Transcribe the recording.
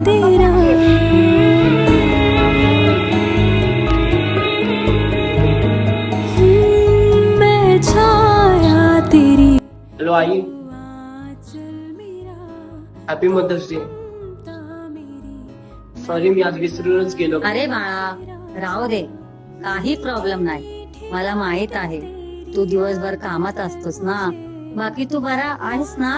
तेरा मैं छाया तेरी हॅलो आई, happy mother's day. Sorry, मी आज विसरूनच गेलो. अरे बाळा, राहू दे, काही प्रॉब्लेम नाही. मला माहित आहे तू दिवसभर कामात असतोस ना. बाकी तू बरा आहेस ना?